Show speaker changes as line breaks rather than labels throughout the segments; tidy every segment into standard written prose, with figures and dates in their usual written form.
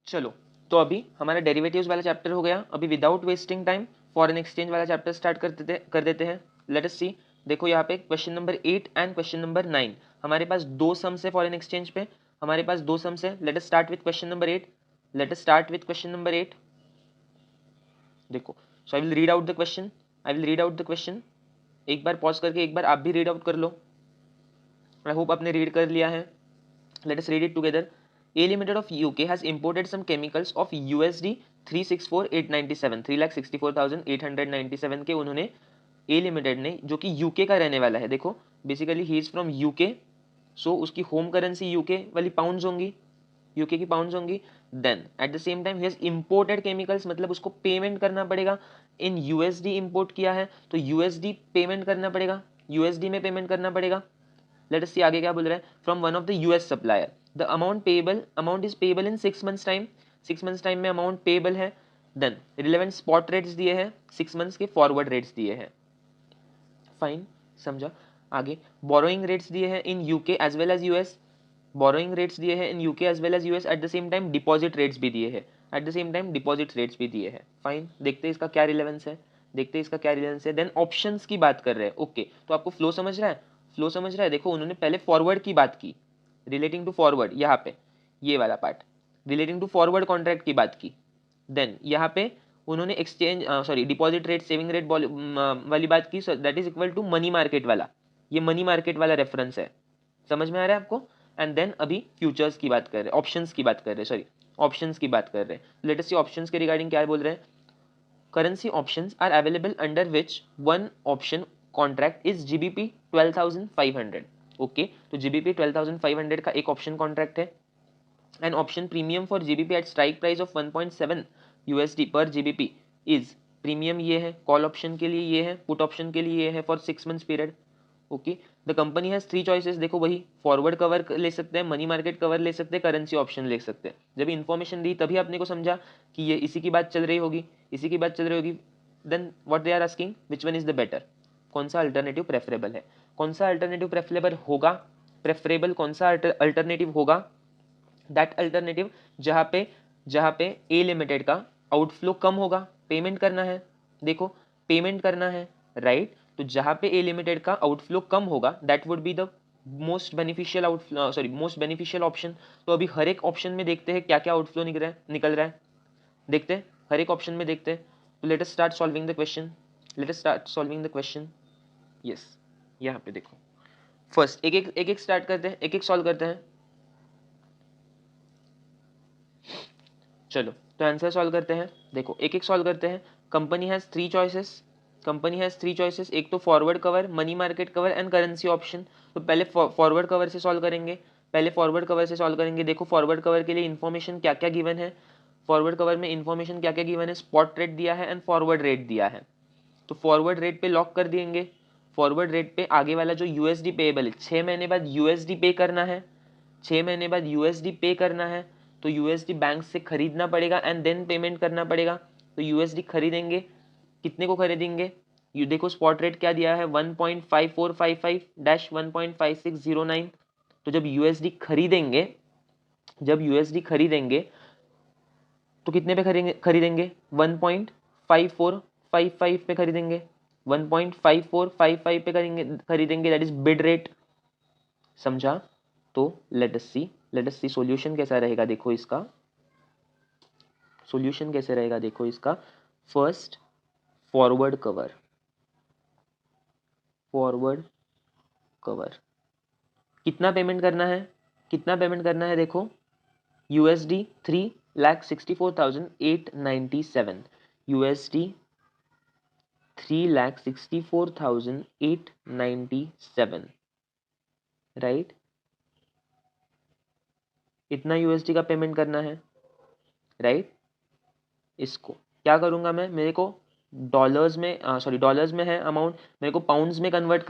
चलो, तो अभी हमारा डेरिवेटिव्स वाला चैप्टर हो गया। अभी without wasting time foreign exchange वाला चैप्टर स्टार्ट कर देते हैं। लेट अस सी। देखो यहाँ पे question number 8 and question number 9, हमारे पास दो सम्स है फॉरेन एक्सचेंज पे, हमारे पास दो सम्स है। Let us start with question number 8। Let us start with question number 8। देखो, so I will read out the question. एक बार पॉज करके एक बार आप भी रीड आउट कर लो। आई होप आपने रीड कर लिया है। Let us read it together. A Limited of UK has imported some chemicals of USD 364,897 3,64,897 के उन्होंने A Limited ने, जो कि यूके का रहने वाला है, देखो basically he is from UK, so उसकी होम करेंसी यूके वाली पाउंड्स होंगी, यूके की पाउंड्स होंगी। Then at the same time he has imported chemicals, मतलब उसको पेमेंट करना पड़ेगा इन यूएसडी। इंपोर्ट किया है तो यूएसडी पेमेंट करना पड़ेगा, यूएसडी में पेमेंट करना पड़ेगा। लेट अस सी आगे क्या बोल रहा है। From one of the US supplier the amount is payable in 6 months time. 6 months time में अमाउंट पेबल है। देन रिलेवेंट स्पॉट रेट्स दिए हैं, 6 मंथ्स के फॉरवर्ड रेट्स दिए हैं। फाइन, समझा। आगे बोरोइंग रेट्स दिए हैं in UK as well as US, borrowing rates दिए हैं in UK as well as US. At the same time deposit rates भी दिए हैं, फाइन, देखते हैं इसका क्या रिलेवेंस है, देन ऑप्शंस की बात कर रहे हैं। ओके, तो आपको फ्लो समझ रहा है, देखो उन्होंने पहले फॉरवर्ड की बात की, रिलेटिंग टू फॉरवर्ड, यहाँ पे ये वाला part relating to forward contract की बात की। देन यहाँ पे उन्होंने डिपॉजिट रेट, सेविंग रेट वाली बात की, that is equal to money market वाला, ये मनी मार्केट वाला रेफरेंस है, समझ में आ रहा है आपको। एंड देन अभी फ्यूचर्स की बात कर रहे हैं, ऑप्शंस की बात कर रहे हैं। लेट अस सी ऑप्शंस के रिगार्डिंग क्या बोल रहे हैं। Currency options are available under which one option contract is GBP 12,500। Okay, तो जीबीपी 12,500 का एक ऑप्शन कॉन्ट्रैक्ट है। An option premium for GBP at strike price of 1.7 USD per GBP is, premium ये है, कॉल ऑप्शन के लिए ये है, पुट ऑप्शन के लिए ये है, for 6 months period. Okay, the company has 3 choices, देखो वही फॉरवर्ड कवर ले सकते हैं, मनी मार्केट कवर ले सकते हैं, करेंसी ऑप्शन ले सकते हैं। जब इन्फॉर्मेशन दी तभी आपने को समझा कि ये इसी की बात चल रही होगी, then what they are asking, which one is the better, कौन सा अल्टरनेटिव प्रेफरेबल है, कौन सा अल्टरनेटिव प्रेफरेबल कौन सा अल्टरनेटिव होगा, दैट अल्टरनेटिव जहाँ पे ए लिमिटेड का आउटफ्लो कम होगा, पेमेंट करना है, देखो पेमेंट करना है, राइट। तो जहाँ पे ए लिमिटेड का आउटफ्लो कम होगा that would be the most beneficial option. तो अभी हर एक ऑप्शन में देखते हैं क्या क्या आउटफ्लो निकल रहा है, देखते हैं हर एक ऑप्शन में देखते हैं। तो late us start solving the question. Yes, यहाँ पे देखो फर्स्ट एक एक स्टार्ट करते हैं, एक एक सॉल्व करते हैं। चलो, तो आंसर सॉल्व करते हैं, देखो एक एक सॉल्व करते हैं। कंपनी हैज 3 चॉइसेस, एक तो forward cover, money market cover and currency option. तो पहले फॉरवर्ड कवर से सॉल्व करेंगे, देखो फॉरवर्ड कवर के लिए इन्फॉर्मेशन क्या क्या गिवन है, स्पॉट रेट दिया है एंड फॉरवर्ड रेट दिया है। तो फॉरवर्ड रेट पे लॉक कर देंगे, फॉरवर्ड रेट पे आगे वाला जो यूएसडी पेएबल है, 6 महीने बाद यूएसडी पे करना है, तो यूएसडी बैंक से खरीदना पड़ेगा एंड देन पेमेंट करना पड़ेगा। तो यूएसडी खरीदेंगे, कितने को खरीदेंगे, ये देखो स्पॉट रेट क्या दिया है 1.5455-1.5609। तो जब यूएसडी खरीदेंगे तो कितने पे खरीदेंगे 1.5455 पे खरीदेंगे, 1.5455 पे खरीदेंगे, दैट इज बिड रेट, समझा। तो लेट अस सी सॉल्यूशन कैसा रहेगा, देखो इसका फर्स्ट फॉरवर्ड कवर कितना पेमेंट करना है, देखो यूएसडी 3,64,897, यूएसडी 3,64,897, राइट, इतना यूएसडी का पेमेंट करना है, राइट। इसको क्या करूंगा मैं, मेरे को डॉलर्स में है अमाउंट, मेरे को पाउंड्स में कन्वर्ट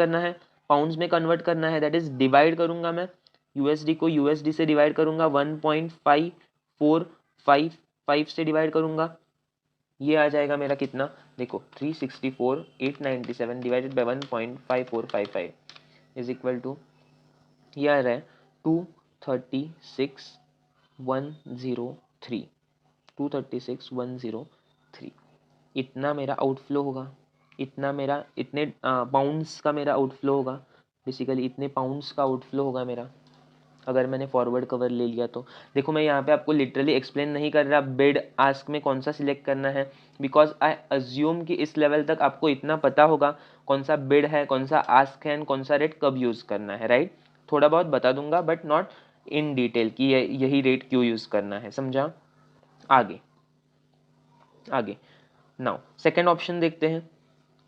करना है, दैट इज डिवाइड करूंगा मैं, यूएसडी को यूएसडी से डिवाइड करूंगा, 1.5455 से डिवाइड करूंगा, ये आ जाएगा मेरा कितना, देखो 364,897 divided by 1.5455 is equal to, ये आ रहा है 236,103, 236,103 इतना मेरा आउटफ्लो होगा, इतने पाउंड्स का मेरा आउटफ्लो होगा, बेसिकली इतने पाउंड्स का आउटफ्लो होगा मेरा अगर मैंने फॉरवर्ड कवर ले लिया तो। देखो मैं यहाँ पे आपको लिटरली एक्सप्लेन नहीं कर रहा बिड आस्क में कौन सा सिलेक्ट करना है, बिकॉज आई अज्यूम कि इस लेवल तक आपको इतना पता होगा कौन सा बिड है, कौन सा आस्क है, कौन सा रेट कब यूज़ करना है, राइट। थोड़ा बहुत बता दूंगा बट नॉट इन डिटेल कि यही रेट क्यों यूज़ करना है, समझा। आगे आगे नाउ सेकेंड ऑप्शन देखते हैं,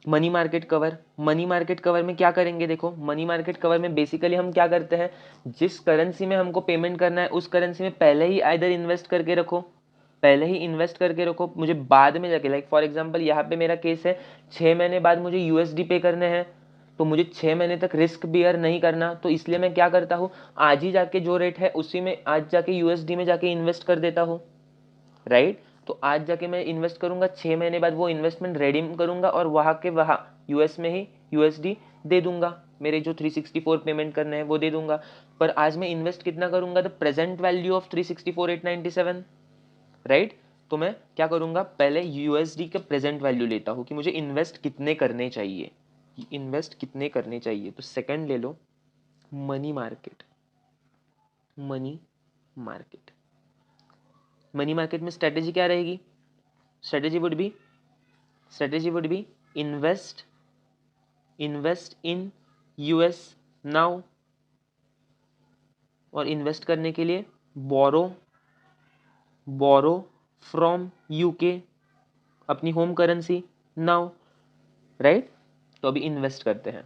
money market cover. Money market cover में क्या करेंगे, देखो मनी मार्केट कवर में बेसिकली हम क्या करते हैं, जिस करेंसी में हमको पेमेंट करना है उस करेंसी में पहले ही आइदर इन्वेस्ट करके रखो, पहले ही इन्वेस्ट करके रखो, मुझे बाद में जाके, लाइक फॉर एग्जांपल यहाँ पे मेरा केस है 6 महीने बाद मुझे यूएसडी पे करने हैं, तो मुझे 6 महीने तक रिस्क बियर नहीं करना, तो इसलिए मैं क्या करता हूँ, आज ही जाके जो रेट है उसी में आज जाके यूएसडी में जाके इन्वेस्ट कर देता हूँ, राइट। तो आज जाके मैं इन्वेस्ट करूंगा, 6 महीने बाद वो इन्वेस्टमेंट रेडीम करूंगा और वहां के वहां यूएस में ही यूएसडी दे दूंगा, मेरे जो 364 पेमेंट करने हैं वो दे दूंगा। पर आज मैं इन्वेस्ट कितना करूंगा, the present value of 364,897, right. तो मैं क्या करूंगा, पहले यूएसडी का प्रेजेंट वैल्यू लेता हूं कि मुझे इन्वेस्ट कितने करने चाहिए, इन्वेस्ट कितने करने चाहिए। तो सेकंड ले लो, money market. Money market, money market में स्ट्रेटेजी क्या रहेगी, strategy would be invest in US now, और इन्वेस्ट करने के लिए बोरो फ्रॉम यूके, अपनी होम करेंसी नाउ, राइट। तो अभी इन्वेस्ट करते हैं,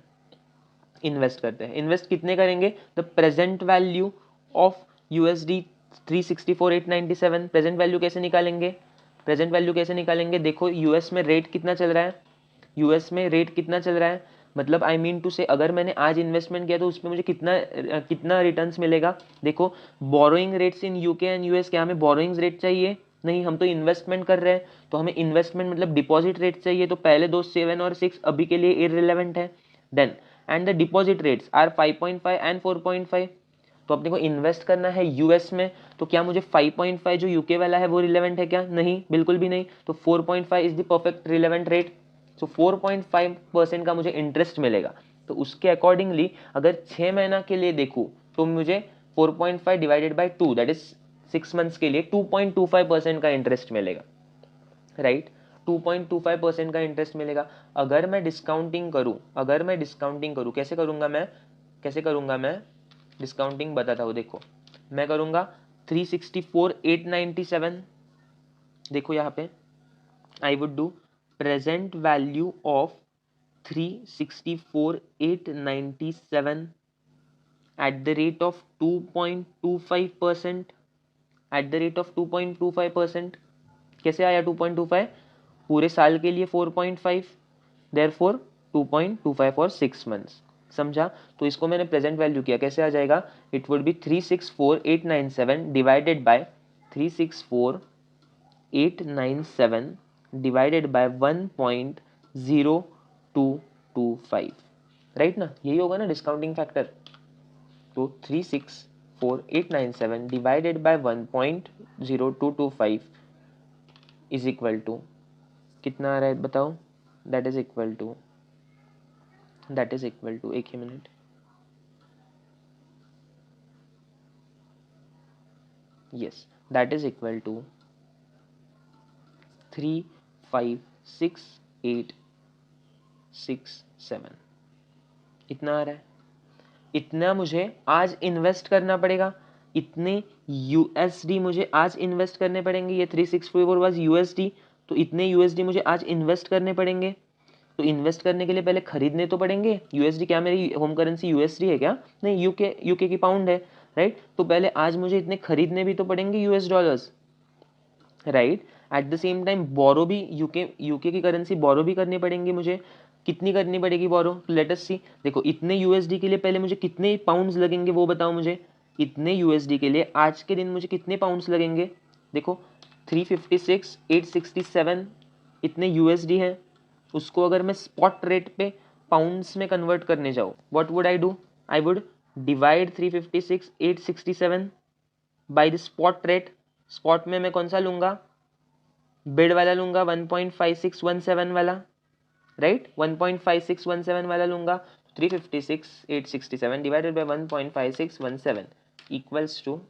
इन्वेस्ट कितने करेंगे, the present value of USD 364,897। Present value कैसे निकालेंगे, देखो यूएस में रेट कितना चल रहा है, मतलब आई मीन टू से अगर मैंने आज इन्वेस्टमेंट किया तो उसमें मुझे कितना रिटर्न्स मिलेगा। देखो borrowing rates in UK and US, क्या हमें बोरोइंग्स रेट चाहिए, नहीं, हम तो इन्वेस्टमेंट कर रहे हैं, तो हमें इन्वेस्टमेंट मतलब डिपॉजिट रेट चाहिए, तो पहले दो 7 और 6 अभी के लिए इररिलेवेंट है। Then and the deposit rates are 5.5 and 4.5, तो अपने को इन्वेस्ट करना है यूएस में, तो क्या मुझे 5.5 जो यूके वाला है वो रिलेवेंट है क्या, नहीं, बिल्कुल भी नहीं। तो 4.5 is the perfect relevant rate, so 4.5% का मुझे इंटरेस्ट मिलेगा। तो उसके अकॉर्डिंगली अगर 6 महीना के लिए देखूँ तो मुझे 4.5 divided by 2 that is 6 months के लिए 2.25% का इंटरेस्ट मिलेगा, राइट। 2.25% का इंटरेस्ट मिलेगा। अगर मैं डिस्काउंटिंग करूं, कैसे करूंगा मैं डिस्काउंटिंग बताता हूँ। देखो मैं करूंगा 364,897, देखो यहाँ पे I would do present value of 364,897 at the rate of 2.25%, कैसे आया 2.25, पूरे साल के लिए 4.5, देयरफॉर 2.25 फॉर 6 मंथ्स, समझा। तो इसको मैंने प्रेजेंट वैल्यू किया, कैसे आ जाएगा, it would be 364,897 divided by 364,897 divided by 1.0225, right ना, यही होगा ना डिस्काउंटिंग फैक्टर। तो 364,897 divided by 1.0225 is equal to कितना आ रहा है बताओ, दैट इज इक्वल टू एक ही minute, yes, that is equal to 356,867, इतना आ रहा है। इतना मुझे आज इन्वेस्ट करना पड़ेगा, इतने यूएसडी मुझे आज इन्वेस्ट करने पड़ेंगे, ये 364 वाज यूएसडी, तो इतने यूएसडी मुझे आज इन्वेस्ट करने पड़ेंगे। तो इन्वेस्ट करने के लिए पहले खरीदने तो पड़ेंगे यूएसडी, क्या मेरी होम करेंसी यूएसडी है क्या, नहीं, यूके की पाउंड है, राइट। तो पहले आज मुझे इतने खरीदने भी तो पड़ेंगे US dollars, right. At the same time borrow भी यूके की करेंसी बोरो भी करनी पड़ेंगी मुझे, कितनी करनी पड़ेगी बोरो, लेट अस सी। देखो इतने यूएसडी के लिए पहले मुझे कितने पाउंड्स लगेंगे वो बताओ मुझे, इतने यूएसडी के लिए आज के दिन मुझे कितने पाउंड्स लगेंगे, देखो 356,867 इतने यूएसडी है, उसको अगर मैं स्पॉट रेट पे पाउंड्स में कन्वर्ट करने जाऊँ, what would I do, I would divide 356,867 by the spot rate. Spot में मैं कौन सा लूंगा, बिड वाला लूंगा 1.5617 वाला, राइट, 1.5617 वाला लूंगा, 356,867 डिवाइडेड बाय 1.5617 इक्वल्स टू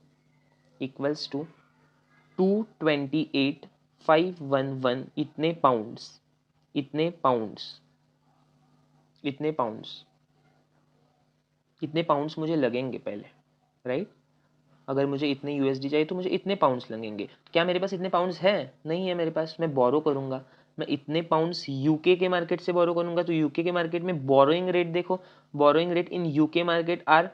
228,511 इतने पाउंड्स, इतने पाउंड्स मुझे लगेंगे पहले, राइट। अगर मुझे इतने यूएसडी चाहिए तो मुझे इतने पाउंड्स लगेंगे। क्या मेरे पास इतने पाउंड्स है? नहीं है मेरे पास। मैं बोरो करूंगा, मैं इतने पाउंड्स यूके के मार्केट से बोरो करूंगा। तो यूके के मार्केट में बोरोइंग रेट देखो, borrowing rate in UK market are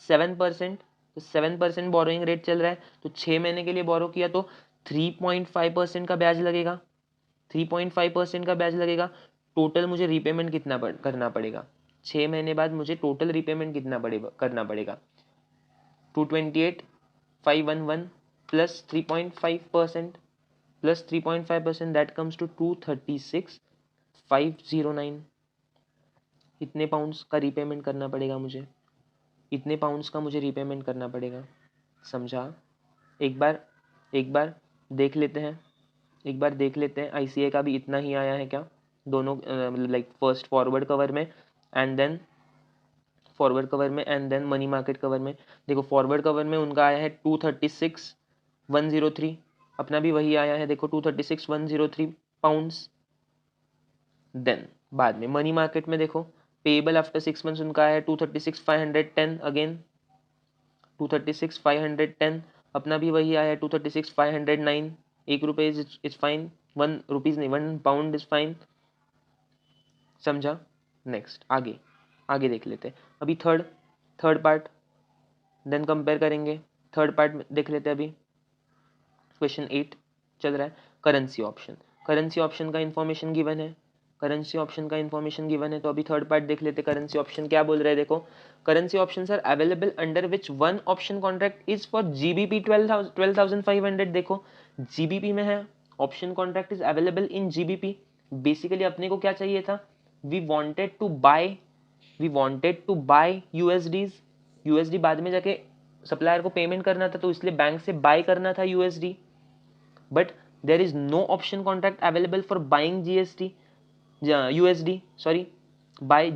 7%। तो 7% बोरोइंग रेट चल रहा है। तो 6 महीने के लिए बोरो किया तो 3.5% का ब्याज लगेगा, 3.5% का ब्याज लगेगा। टोटल मुझे रीपेमेंट कितना करना पड़ेगा? 6 महीने बाद मुझे टोटल रीपेमेंट कितना करना पड़ेगा? 228,511 plus 3.5% that comes to 236,509। इतने पाउंड्स का रीपेमेंट करना पड़ेगा मुझे, इतने पाउंड्स का मुझे रीपेमेंट करना पड़ेगा। समझा? एक बार देख लेते हैं, आईसीए का भी इतना ही आया है क्या? दोनों मतलब लाइक फर्स्ट फॉरवर्ड कवर में and then money market cover में। देखो फॉरवर्ड कवर में उनका आया है 236,103, अपना भी वही आया है, देखो 236,103 पाउंड्स। देन बाद में मनी मार्केट में देखो पेएबल आफ्टर 6 मंथ्स उनका आया है 236,510, अगेन 236,510, अपना भी वही आया है 236,509। 1 रुपये इज फाइन, 1 रुपीज नहीं, 1 पाउंड इज फाइन। समझा? नेक्स्ट आगे देख लेते हैं अभी थर्ड पार्ट, देन कंपेयर करेंगे। थर्ड पार्ट में देख लेते हैं अभी। क्वेश्चन 8 चल रहा है, करेंसी ऑप्शन का इंफॉर्मेशन गिवन है, तो अभी थर्ड पार्ट देख लेते। करेंसी ऑप्शन क्या बोल रहे हैं? देखो currency options are available under which one option contract is for GBP 12,500। देखो जीबीपी में है, option contract is available in GBP. Basically अपने को क्या चाहिए था? We wanted to buy USD बाद में जाके सप्लायर को पेमेंट करना था, तो इसलिए बैंक से बाय करना था USD. But there is no option contract available for buying USD, sorry buy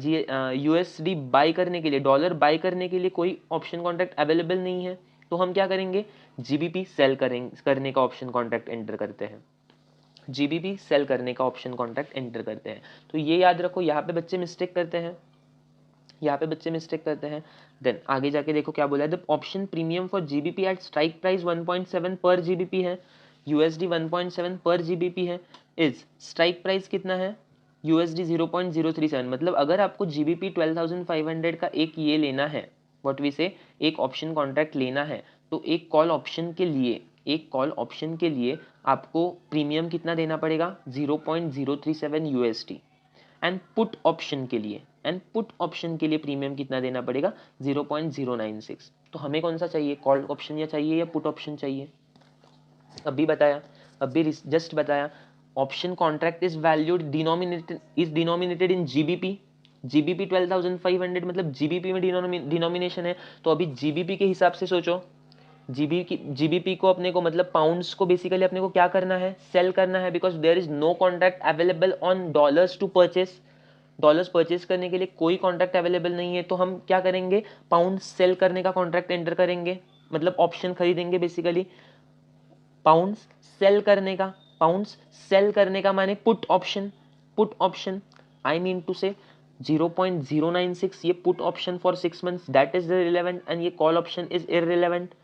USD buy करने के लिए, डॉलर बाय करने के लिए कोई ऑप्शन कॉन्ट्रैक्ट अवेलेबल नहीं है। तो हम क्या करेंगे? जीबीपी सेल करने का ऑप्शन कॉन्ट्रैक्ट एंटर करते हैं, जीबीपी सेल करने का ऑप्शन कॉन्ट्रैक्ट एंटर करते हैं। तो ये याद रखो, यहाँ पे बच्चे मिस्टेक करते हैं, देन आगे जाके देखो क्या बोला है। The option premium for GBP at strike price 1.7 पर जीबीपी है, यूएसडी 1.7 पर जीबीपी है, इज स्ट्राइक प्राइस कितना है? यूएसडी 0.037। मतलब अगर आपको जीबीपी 12,500 का एक ये लेना है, व्हाट वी से, एक ऑप्शन कॉन्ट्रैक्ट लेना है, तो एक कॉल ऑप्शन के लिए आपको प्रीमियम कितना देना पड़ेगा? 0.037 यूएसडी। एंड पुट ऑप्शन के लिए प्रीमियम कितना देना पड़ेगा? 0.096। तो हमें कौन सा चाहिए, कॉल ऑप्शन या चाहिए या पुट ऑप्शन चाहिए? अभी जस्ट बताया option contract is valued denominated in GBP 12,500, मतलब जीबीपी में डिनोमिनेशन है। तो अभी जीबीपी के हिसाब से सोचो, जीबीपी को अपने को मतलब पाउंड्स को बेसिकली अपने को क्या करना है? सेल करना है, because there is no contract available on dollars to purchase. Dollars purchase करने के लिए कोई कॉन्ट्रैक्ट अवेलेबल नहीं है, तो हम क्या करेंगे? पाउंड सेल करने का कॉन्ट्रैक्ट एंटर करेंगे, मतलब ऑप्शन खरीदेंगे बेसिकली। पाउंड्स सेल करने का माने put option I mean to say 0.096 ये put option for 6 months that is relevant, and ये call option is irrelevant.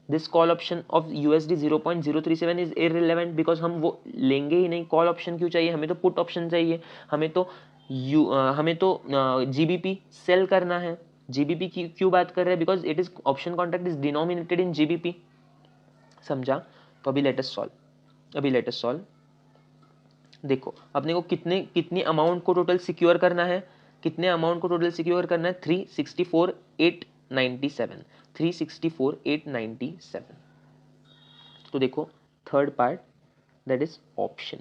This call option of USD 0.037 is irrelevant, because हम वो लेंगे ही नहीं। कॉल ऑप्शन क्यों चाहिए? हमें तो पुट ऑप्शन चाहिए, हमें तो जीबीपी सेल करना है। जीबीपी की क्यों बात कर रहे हैं? Because it is option contract is denominated in GBP. समझा? तो अभी लेट अस सॉल्व। देखो अपने को कितनी अमाउंट को टोटल सिक्योर करना है? 364,897। तो देखो third part that is options.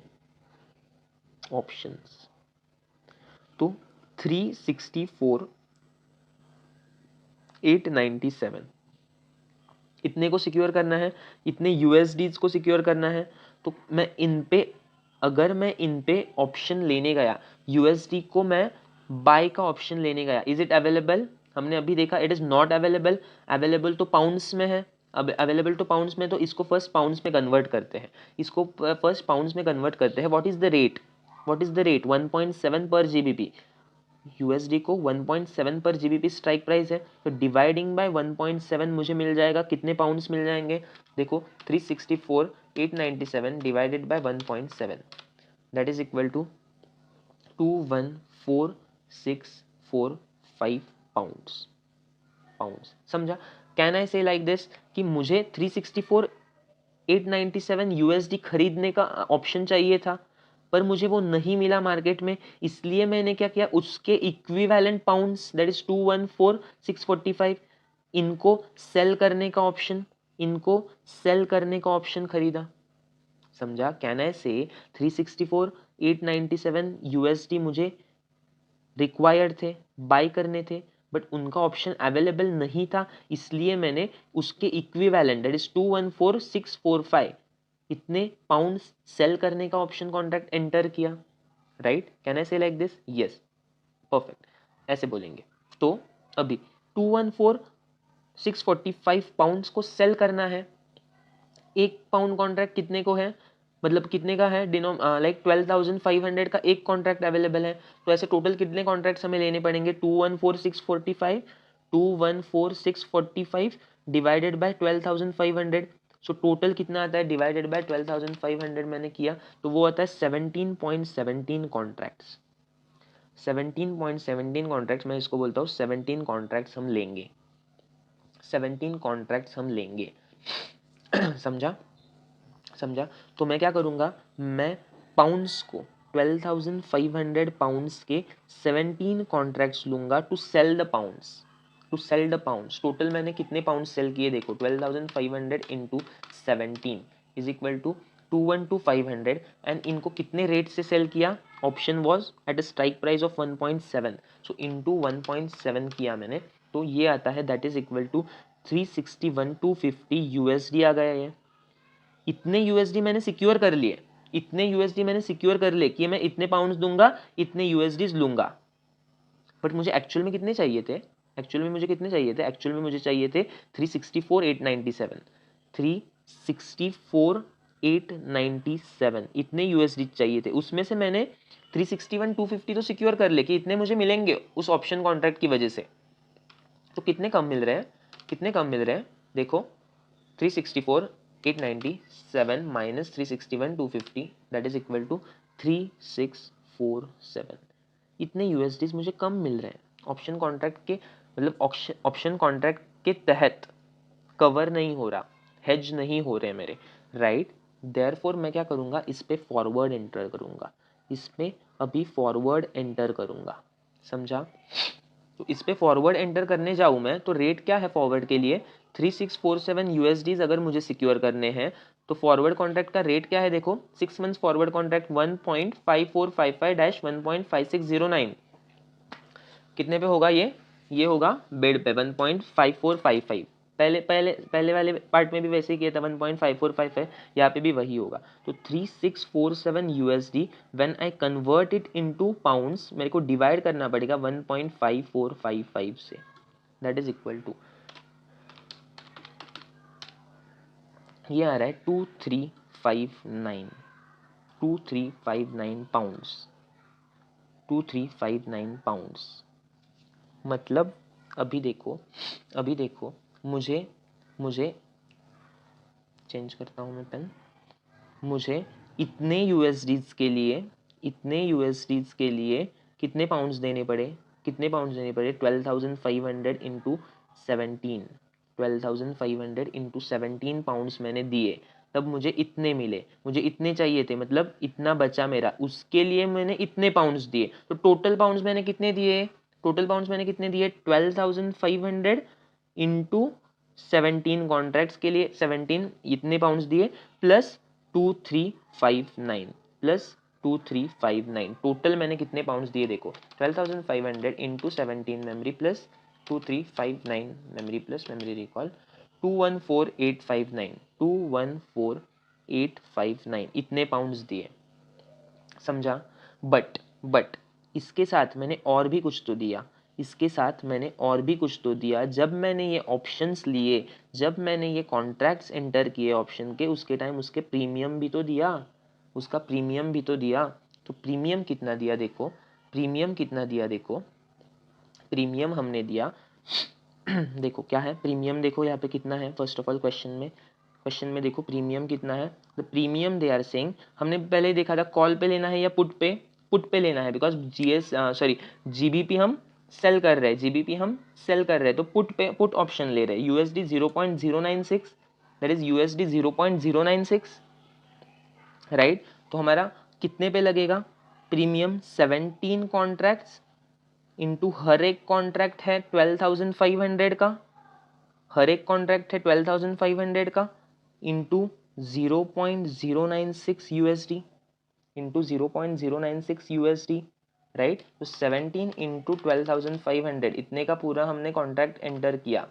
तो 364,897 इतने को सिक्योर करना है, इतने यूएसडीज को सिक्योर करना है। तो अगर मैं इन पे ऑप्शन लेने गया, यूएसडी को मैं बाय का ऑप्शन लेने गया, इज इट अवेलेबल? हमने अभी देखा it is not available. Available तो पाउंड्स में है, अब अवेलेबल तो पाउंड्स में, तो इसको फर्स्ट पाउंड्स में कन्वर्ट करते हैं, इसको फर्स्ट पाउंड्स में कन्वर्ट करते हैं। What is the rate? 1.7 पर जीबीपी। यूएसडी को 1.7 पर जीबीपी स्ट्राइक प्राइस है, तो डिवाइडिंग बाय 1.7 मुझे मिल जाएगा, कितने पाउंड्स मिल जाएंगे? देखो 364,897 divided by 1.7, that is equal to 214645 pounds. समझा? Can I say like this कि मुझे 364,897 यूएसडी खरीदने का ऑप्शन चाहिए था, पर मुझे वो नहीं मिला मार्केट में, इसलिए मैंने क्या किया, उसके इक्विवेलेंट पाउंड्स दैट इज 214645 इनको सेल करने का ऑप्शन खरीदा। समझा? कैन आई से 364,897 यूएसडी मुझे रिक्वायर्ड थे, बाय करने थे, बट उनका ऑप्शन अवेलेबल नहीं था, इसलिए मैंने उसके इक्विवेलेंट दैट इज 214645 इतने पाउंड्स सेल करने का ऑप्शन कॉन्ट्रैक्ट एंटर किया। Right? Can I say like this? Yes, perfect, ऐसे बोलेंगे। तो अभी 214645 पाउंड्स को सेल करना है। एक पाउंड कॉन्ट्रैक्ट कितने को है, मतलब कितने का है, लाइक 12,500 का एक कॉन्ट्रैक्ट अवेलेबल है। तो ऐसे टोटल कितने कॉन्ट्रैक्ट्स हमें लेने पड़ेंगे? 214645 डिवाइडेड बाय 12,500। सो टोटल कितना आता है डिवाइडेड बाय 12,500 मैंने किया, तो वो आता है 17.17 कॉन्ट्रैक्ट्स। 17.17 कॉन्ट्रैक्ट्स, मैं इसको बोलता हूँ 17 कॉन्ट्रैक्ट्स हम लेंगे, 17 कॉन्ट्रैक्ट्स हम लेंगे। समझा? तो मैं क्या करूँगा, मैं पाउंड्स को 12,500 पाउंड्स के 17 कॉन्ट्रैक्ट्स लूँगा to sell the pounds. Total मैंने कितने पाउंड सेल किए देखो, 12,500 into 17 is equal to 212500, and इनको कितने रेट से सेल किया? Option was at a strike price of 1.7, so into 1.7 किया मैंने, तो ये आता है that is equal to 361,250 USD आ गया। ये इतने यूएसडी मैंने सिक्योर कर लिए, कि मैं इतने पाउंड्स दूंगा, इतने यूएसडीज लूंगा। बट मुझे एक्चुअल में कितने चाहिए थे? एक्चुअल में मुझे चाहिए थे 364,897, 364,897 इतने यूएसडी चाहिए थे। उसमें से मैंने 361,250 तो सिक्योर कर ले कि इतने मुझे मिलेंगे उस ऑप्शन कॉन्ट्रैक्ट की वजह से। तो कितने कम मिल रहे हैं? देखो 364,897 minus 361,250 that is equal to 3647। इतने यूएसडीज मुझे कम मिल रहे हैं ऑप्शन कॉन्ट्रैक्ट के, मतलब ऑप्शन कॉन्ट्रैक्ट के तहत कवर नहीं हो रहा, हेज नहीं हो रहे मेरे। राइट? देयरफॉर मैं क्या करूँगा, इस पे फॉरवर्ड एंटर करूँगा। समझा? तो इस पे फॉरवर्ड एंटर करने जाऊँ मैं, तो रेट क्या है फॉरवर्ड के लिए? 3647 यूएसडीज अगर मुझे सिक्योर करने हैं, तो फॉरवर्ड कॉन्ट्रैक्ट का रेट क्या है देखो, 6 मंथ्स फॉरवर्ड कॉन्ट्रैक्ट 1.5455-1.5609 कितने पे होगा ये होगा बेड पे 1.5455। पहले वाले पार्ट में भी वैसे ही किया था 1.5455, यहाँ पे भी वही होगा। तो 3647 USD when I convert it into pounds, मेरे को डिवाइड करना पड़ेगा 1.5455 से, दैट इज इक्वल टू, ये आ रहा है 2359 पाउंड्स। मतलब अभी देखो मुझे चेंज करता हूँ मैं पेन। मुझे इतने यूएसडीज के लिए कितने पाउंड्स देने पड़े? 12,500 इंटू 17 पाउंड्स मैंने दिए, तब मुझे इतने मिले। मुझे इतने चाहिए थे, मतलब इतना बचा मेरा, उसके लिए मैंने इतने पाउंड्स दिए। तो टोटल पाउंड्स मैंने कितने दिए? 12,500 इंटू 17 कॉन्ट्रैक्ट्स के लिए 17 इतने पाउंड्स दिए, प्लस 2359 टोटल मैंने कितने पाउंड्स दिए देखो, 12,500 into 17 memory plus 2359 memory plus memory recall 214859 859 इतने पाउंड्स दिए, समझा। बट इसके साथ मैंने और भी कुछ तो दिया, इसके साथ मैंने और भी कुछ तो दिया। जब मैंने ये ऑप्शंस लिए, जब मैंने ये कॉन्ट्रैक्ट्स एंटर किए ऑप्शन के, उसके टाइम उसके प्रीमियम भी तो दिया, उसका प्रीमियम भी तो दिया। तो प्रीमियम कितना दिया देखो, प्रीमियम कितना दिया देखो, प्रीमियम हमने दिया देखो क्या है प्रीमियम, देखो यहाँ पे कितना है। फर्स्ट ऑफ ऑल क्वेश्चन में देखो प्रीमियम कितना है। The premium they are saying, हमने पहले ही देखा था कॉल पे लेना है या पुट पे लेना है, बिकॉज जीबीपी हम सेल कर रहे हैं, जीबीपी हम सेल कर रहे हैं, तो पुट ऑप्शन ले रहे हैं। USD 0.096, that is USD 0.096, right. तो हमारा कितने पे लगेगा प्रीमियम, 17 कॉन्ट्रैक्ट्स इंटू हर एक कॉन्ट्रैक्ट है 12,500 का, हर एक कॉन्ट्रैक्ट है 12,500 का, into 0.096 USD, into 0.096 USD, right. तो 17 इंटू 12,500 इतने का पूरा हमने कॉन्ट्रैक्ट एंटर किया,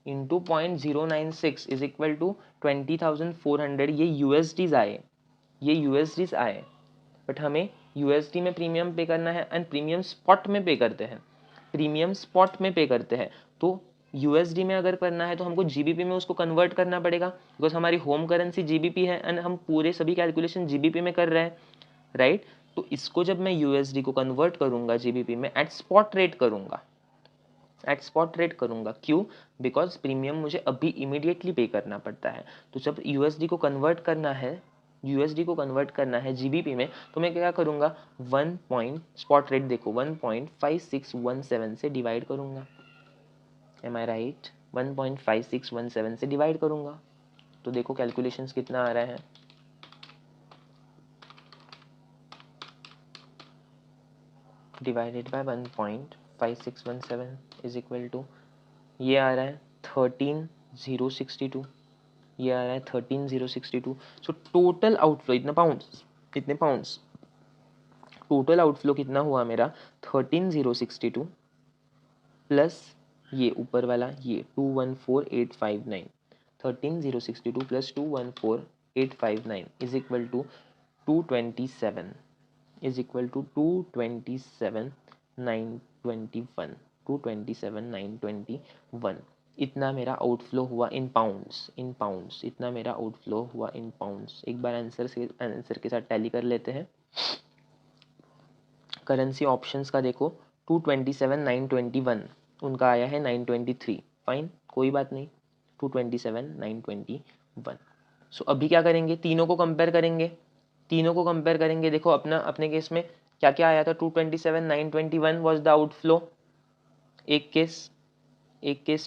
इंटू 0.096 इज इक्वल टू 20,400। ये यूएसडीज आए, ये यूएसडीज आए, बट हमें यूएसडी में प्रीमियम पे करना है एंड प्रीमियम स्पॉट में पे करते हैं, प्रीमियम स्पॉट में पे करते हैं। तो यूएसडी में अगर करना है तो हमको जीबीपी में उसको कन्वर्ट करना पड़ेगा, बिकॉज हमारी होम करेंसी जीबीपी है एंड हम पूरे सभी कैलकुलेशन जीबीपी में कर रहे हैं, राइट। तो इसको जब मैं यूएसडी को कन्वर्ट करूंगा जीबीपी में, एट स्पॉट रेट करूंगा, एट स्पॉट रेट करूंगा। क्यों? बिकॉज प्रीमियम मुझे अभी इमीडिएटली पे करना पड़ता है। तो जब यूएसडी को कन्वर्ट करना है, यूएसडी को कन्वर्ट करना है जीबीपी में, तो मैं क्या करूंगा, 1 पॉइंट स्पॉट रेट देखो 1.5617 से डिवाइड करूंगा, एम आई राइट, 1.5617 से डिवाइड करूंगा। तो देखो कैलकुलेशंस कितना आ रहा है, divided by 1.5617 is equal to, ये आ रहा है 13,062, ये आ रहा है 13,062। सो टोटल आउटफ्लो इतना पाउंड्स, इतने पाउंड्स, टोटल आउटफ्लो कितना हुआ मेरा 13,062 प्लस ये ऊपर वाला ये 214,859, 13,062 plus 214,859 is equal to 227, is equal to 227,921, 227,921। इतना मेरा आउटफ्लो हुआ इन पाउंड्स, इन पाउंड्स इतना मेरा आउटफ्लो हुआ इन पाउंड्स। एक बार आंसर के साथ टैली कर लेते हैं। करेंसी ऑप्शंस का देखो 227,921, उनका आया है 923, फाइन कोई बात नहीं, 227,921। सो अभी क्या करेंगे, तीनों को कंपेयर करेंगे, तीनों को कंपेयर करेंगे। देखो अपने केस में क्या क्या आया था, 227,921 वाज द आउटफ्लो। एक केस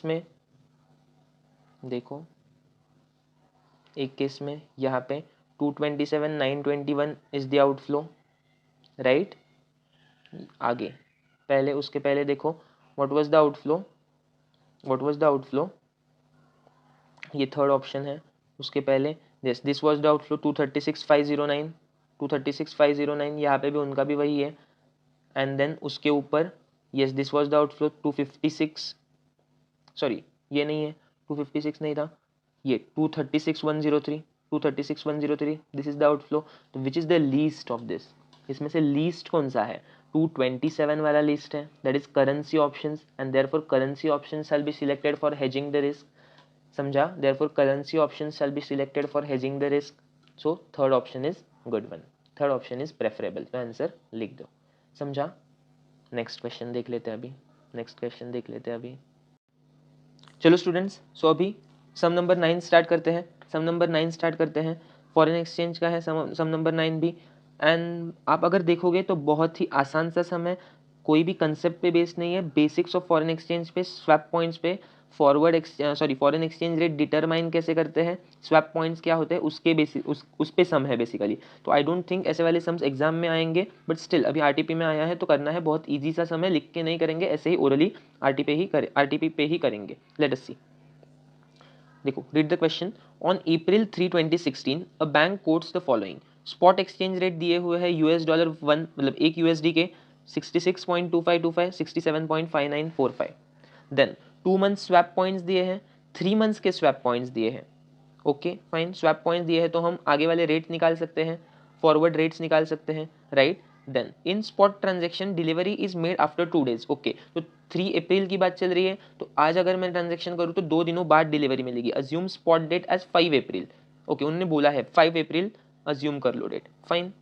में देखो, एक केस में यहाँ पे 227,921 इज द आउटफ्लो, राइट। आगे पहले उसके पहले देखो what was the outflow, what was the outflow, ये थर्ड ऑप्शन है। उसके पहले दिस वाज द आउटफ्लो 236,509, 236,509, यहाँ पे भी उनका भी वही है। एंड देन उसके ऊपर yes this was the outflow 256, sorry ये नहीं है, 256 नहीं था, ये 236,103, 236,103 दिस इज द आउटफ्लो। तो which is the least of this, इसमें से लीस्ट कौन सा है, 227 वाला लिस्ट है, that is currency options and therefore currency options shall be selected for hedging the risk, समझा। Therefore currency options shall be selected for hedging the risk. So third option is good one, third option is preferable, तो answer लिख दो, समझा। Next question देख लेते हैं अभी, next question देख लेते हैं अभी। चलो स्टूडेंट्स, सो अभी सम नंबर 9 स्टार्ट करते हैं, सम नंबर 9 स्टार्ट करते हैं। फॉरेन एक्सचेंज का है सम नंबर 9 भी, एंड आप अगर देखोगे तो बहुत ही आसान सा सम है, कोई भी कंसेप्ट पे बेस्ड नहीं है, बेसिक्स ऑफ फॉरेन एक्सचेंज पे, स्वैप पॉइंट्स पे, फॉरेन एक्सचेंज रेट डिटरमाइन कैसे करते हैं, स्वैप पॉइंट्स क्या होते हैं, उसके बेसिक उस पे सम है बेसिकली। तो आई डोंट थिंक ऐसे वाले सम्स एग्जाम में आएंगे, बट स्टिल अभी आरटीपी में आया है तो करना है, बहुत ईजी सा सम है, लिख के नहीं करेंगे, ऐसे ही ओरली आरटीपी पे ही करेंगे। लेट अस सी, देखो read the question. On April 3, 2016 a bank quotes the following, spot exchange rate दिए हुए है $1 मतलब एक यूएसडी के 66.2525, 67.5945। देन 2 मंथ स्वैप पॉइंट्स दिए हैं, 3 मंथ्स के स्वैप पॉइंट्स दिए हैं, ओके फाइन, स्वैप पॉइंट्स दिए हैं तो हम आगे वाले रेट्स निकाल सकते हैं, फॉरवर्ड रेट्स निकाल सकते हैं, right. Then in spot transaction delivery is made after 2 days, okay. तो 3 अप्रैल की बात चल रही है, तो आज अगर मैं ट्रांजेक्शन करूँ तो 2 दिनों बाद डिलीवरी मिलेगी। Assume spot date as 5 April, okay, उन्होंने बोला है 5 अप्रैल अज्यूम कर लो date, fine.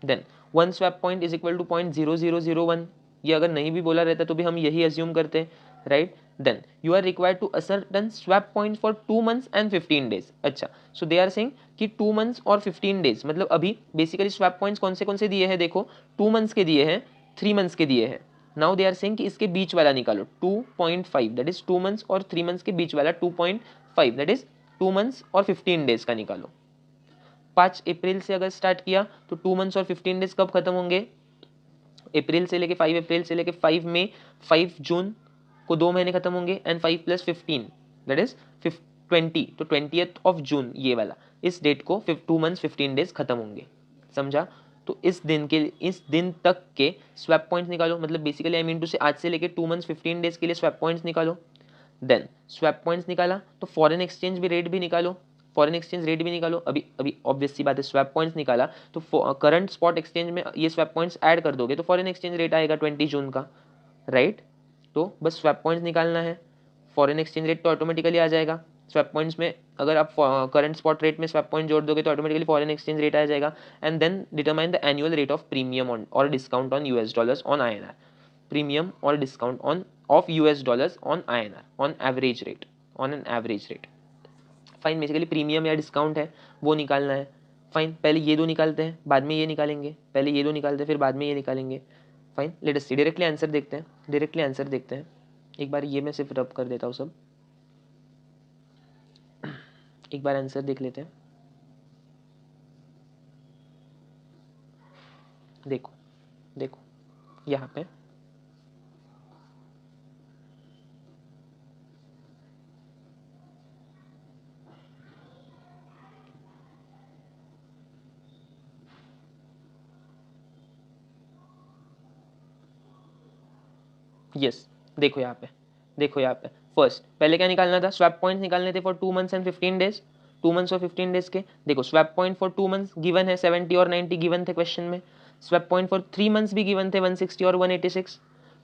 Then 1 swap point is equal to 0.0001, ये अगर नहीं भी बोला रहता तो भी हम यही अज्यूम करते हैं, right. Then you are required to ascertain swap point for 2 months and 15 days, अच्छा। सो दे आर सेइंग कि 2 months और 15 days, मतलब अभी बेसिकली स्वैप पॉइंट्स कौन से दिए हैं, देखो 2 months के दिए हैं, 3 months के दिए हैं। नाउ दे आर सेइंग कि इसके बीच वाला निकालो 2.5, दैट इज 2 months और 3 months के बीच वाला 2.5, दैट इज 2 months और 15 days का निकालो। 5 अप्रैल से अगर स्टार्ट किया तो 2 months और 15 days कब खत्म होंगे, अप्रैल से लेके 5 अप्रैल से लेके 5 मई 5 जून को 2 महीने खत्म होंगे, एंड 5 + 15 दैट इज 20, तो 20th of जून ये वाला, इस डेट को 2 months 15 days खत्म होंगे, समझा। तो इस दिन तक के स्वैप पॉइंट्स निकालो, मतलब बेसिकली आई मीन टू से आज से लेके 2 months 15 days के लिए स्वैप पॉइंट्स निकालो। देन स्वैप पॉइंट्स निकाला तो फॉरेन एक्सचेंज भी रेट भी निकालो, फॉरेन एक्सचेंज रेट भी निकालो। अभी अभी ऑब्वियस सी बात है, स्वैप पॉइंट्स निकाला तो करंट स्पॉट एक्सचेंज में ये स्वैप पॉइंट्स ऐड कर दोगे तो फॉरेन एक्सचेंज रेट आएगा 20 जून का, राइट। तो बस स्वैप पॉइंट्स निकालना है, फॉरेन एक्सचेंज रेट तो ऑटोमेटिकली आ जाएगा स्वैप पॉइंट्स में। अगर आप करंट स्पॉट रेट में स्वैप पॉइंट जोड़ दोगे तो ऑटोमेटिकली फॉरेन एक्सचेंज रेट आ जाएगा। And then determine the annual rate of premium on और discount on US dollars on INR, premium और discount on of US dollars on INR on average rate, on an average rate, fine. Basically premium या discount है वो निकालना है, fine. पहले ये दो निकालते हैं, बाद में ये निकालेंगे, पहले ये दो निकालते हैं फिर बाद में ये निकालेंगे, फाइन। लेट अस सी, डायरेक्टली आंसर देखते हैं, डायरेक्टली आंसर देखते हैं। एक बार ये मैं सिर्फ रब कर देता हूँ सब, एक बार आंसर देख लेते हैं। देखो देखो यहाँ पे यस, देखो यहाँ पे, देखो यहाँ पे फर्स्ट पहले क्या निकालना था, स्वैप पॉइंट निकालने थे for 2 months and 15 days, 2 months और 15 days के। देखो swap point for 2 months given है 70 और 90 गिवन थे क्वेश्चन में, स्वैप पॉइंट फॉर 3 months भी गिवन थे 160 और 186,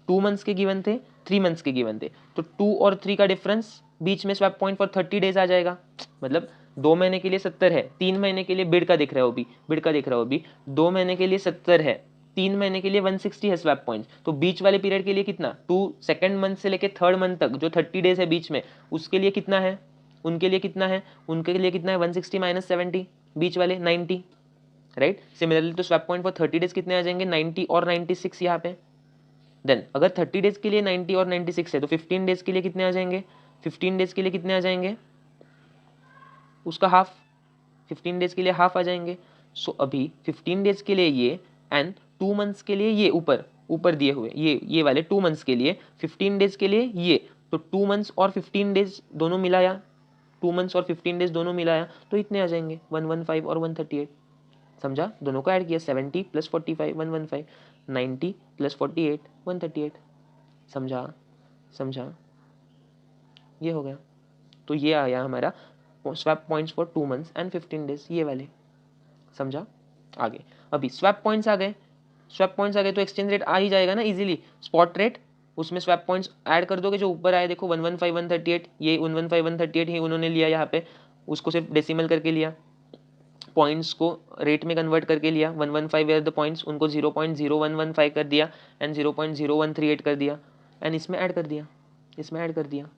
2 months के गिवन थे, 3 months के गिवन थे, तो 2 और 3 का डिफरेंस बीच में स्वैप पॉइंट फॉर 30 days आ जाएगा, मतलब 2 महीने के लिए 70 है, 3 महीने के लिए बिड का दिख रहा है, वो भी बिड का दिख रहा है, वो भी 2 महीने के लिए 70 है, 3 महीने के लिए 160 है स्वैप पॉइंट। तो बीच वाले पीरियड के लिए कितना, 2 सेकंड मंथ से लेके थर्ड मंथ तक जो 30 डेज है बीच में, उसके लिए कितना है, उनके लिए कितना है, उनके लिए कितना है 160 - 70, बीच वाले 90, राइट। सिमिलरली तो स्वैप पॉइंट फॉर 30 डेज कितने आ जाएंगे, 90 और 96 यहाँ पे। देन अगर 30 डेज के लिए 90 और 96 है तो 15 डेज के लिए कितने आ जाएंगे, 15 डेज के लिए कितने आ जाएंगे, उसका हाफ, 15 डेज के लिए हाफ आ जाएंगे। सो अभी 15 डेज के लिए ये, एंड 2 months के लिए ये ऊपर ऊपर दिए हुए ये वाले 2 months के लिए, 15 डेज के लिए ये, तो 2 months और 15 डेज दोनों मिलाया, 2 months और 15 डेज दोनों मिलाया तो इतने आ जाएंगे 115 और 138, समझा। दोनों को ऐड किया 70 + 45 115, 90 + 48 138, समझा, समझा, ये हो गया। तो ये आया हमारा swap points for 2 months and 15 days, ये वाले, समझा। आगे अभी स्वैप पॉइंट्स आ गए, स्वैप पॉइंट्स आ गए तो एक्सचेंज रेट आ ही जाएगा ना इजीली, स्पॉट रेट उसमें स्वैप पॉइंट्स ऐड कर दोगे, जो ऊपर आए देखो 115 138, ये 115 138 ही उन्होंने लिया यहाँ पे, उसको सिर्फ डेसिमल करके लिया, पॉइंट्स को रेट में कन्वर्ट करके लिया, 115 वेयर द पॉइंट्स, उनको 0.0115 कर दिया एंड 0.0138 कर दिया, एंड इसमें ऐड कर दिया, इसमें ऐड कर दिया,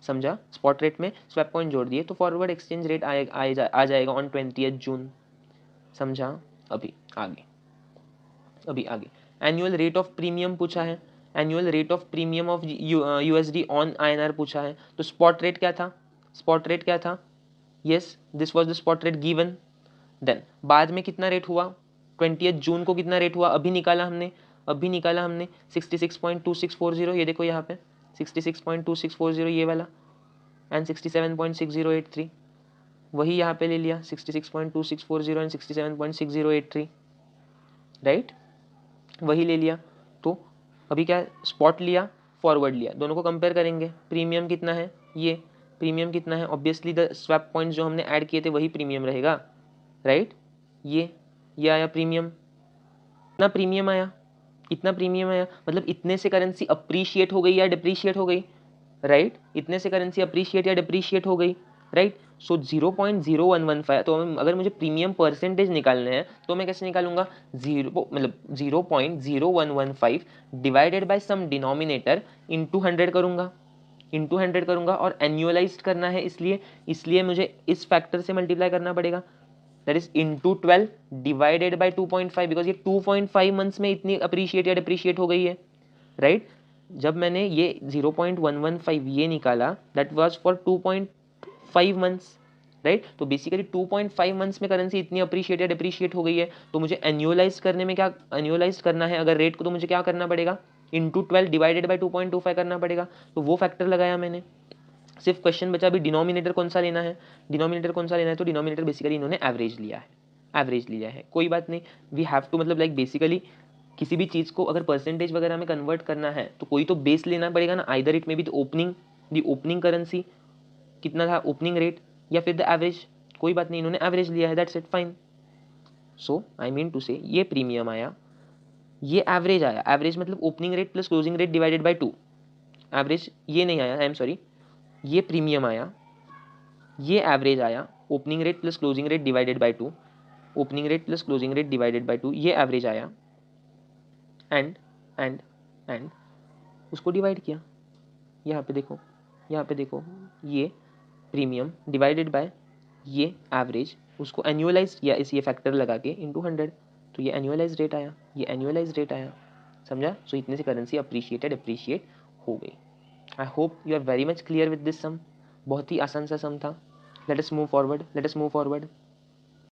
समझा। स्पॉट रेट में स्वैप पॉइंट जोड़ दिए तो फॉरवर्ड एक्सचेंज रेट आ जाएगा ऑन 20th जून, समझा। अभी आगे, अभी आगे एनुअल रेट ऑफ प्रीमियम पूछा है, annual rate of premium of USD on INR पूछा है। तो स्पॉट रेट क्या था, स्पॉट रेट क्या था, yes this was the spot rate given. Then बाद में कितना रेट हुआ, 20th जून को कितना रेट हुआ, अभी निकाला हमने, अभी निकाला हमने 66.2640, ये देखो यहाँ पे 66.2640 ये वाला, एंड 67.6083 वही यहाँ पे ले लिया, 66.2640 एंड 67.6083, राइट, वही ले लिया। तो अभी क्या स्पॉट लिया, फॉरवर्ड लिया, दोनों को कंपेयर करेंगे, प्रीमियम कितना है ये, प्रीमियम कितना है, ऑब्वियसली द स्वैप पॉइंट्स जो हमने ऐड किए थे वही प्रीमियम रहेगा, राइट। ये आया प्रीमियम, इतना प्रीमियम आया, इतना प्रीमियम आया, मतलब इतने से करेंसी अप्रिशिएट हो गई या डिप्रिशिएट हो गई, राइट। इतने से करेंसी अप्रिशिएट या डिप्रिशिएट हो गई, राइट। सो 0.0115, तो अगर मुझे प्रीमियम परसेंटेज निकालना है तो मैं कैसे निकालूंगा, 0.0115 divided by some denominator into 100 करूंगा, इंटू 100 करूंगा, और एन्युअलाइज्ड करना है, इसलिए मुझे इस फैक्टर से मल्टीप्लाई करना पड़ेगा, that is into 12 divided by 2.5, because ये 2.5 मंथ्स में इतनी अप्रिशिएट या डिप्रिशिएट हो गई है, राइट। जब मैंने ये 0.115 ये निकाला, that was for 2.5 months, right. तो बेसिकली 2.5 मंथ्स में करेंसी इतनी अप्रिशिएट या डिप्रिशिएट हो गई है, तो मुझे एन्युअलाइज करने में क्या, एन्युअलाइज करना है अगर रेट को, तो मुझे क्या करना पड़ेगा, इंटू 12 डिवाइडेड बाई 2.25 करना पड़ेगा, तो वो फैक्टर लगाया मैंने। सिर्फ क्वेश्चन बचा अभी डिनोमिनेटर कौन सा लेना है, डिनोमिनेटर कौन सा लेना है, तो डिनोमिनेटर बेसिकली इन्होंने एवरेज लिया है, एवरेज लिया है, कोई बात नहीं। वी हैव टू, मतलब लाइक बेसिकली किसी भी चीज़ को अगर परसेंटेज वगैरह में कन्वर्ट करना है तो कोई तो बेस लेना पड़ेगा ना, आइदर इट में बी द ओपनिंग करेंसी कितना था, ओपनिंग रेट, या फिर द एवरेज, कोई बात नहीं, इन्होंने एवरेज लिया है, that's it, fine. So I mean to say ये प्रीमियम आया, ये एवरेज आया, एवरेज मतलब opening rate plus closing rate divided by 2, average ये नहीं आया, आई एम सॉरी, ये प्रीमियम आया, ये एवरेज आया, opening rate plus closing rate divided by 2, opening rate plus closing rate divided by 2, ये एवरेज आया, एंड एंड एंड उसको डिवाइड किया, यहाँ पे देखो, यहाँ पे देखो, ये प्रीमियम डिवाइडेड बाय ये एवरेज, उसको एनुअलाइज किया इस ये फैक्टर लगा के इंटू 100, तो ये एनुअलाइज रेट आया, ये एनुअलाइज रेट आया, समझा। सो इतने से करेंसी अप्रिशिएटेड अप्रिशिएट हो गई। I hope you are very much clear with this sum, बहुत ही आसान सा सम था। Let us move forward, let us move forward.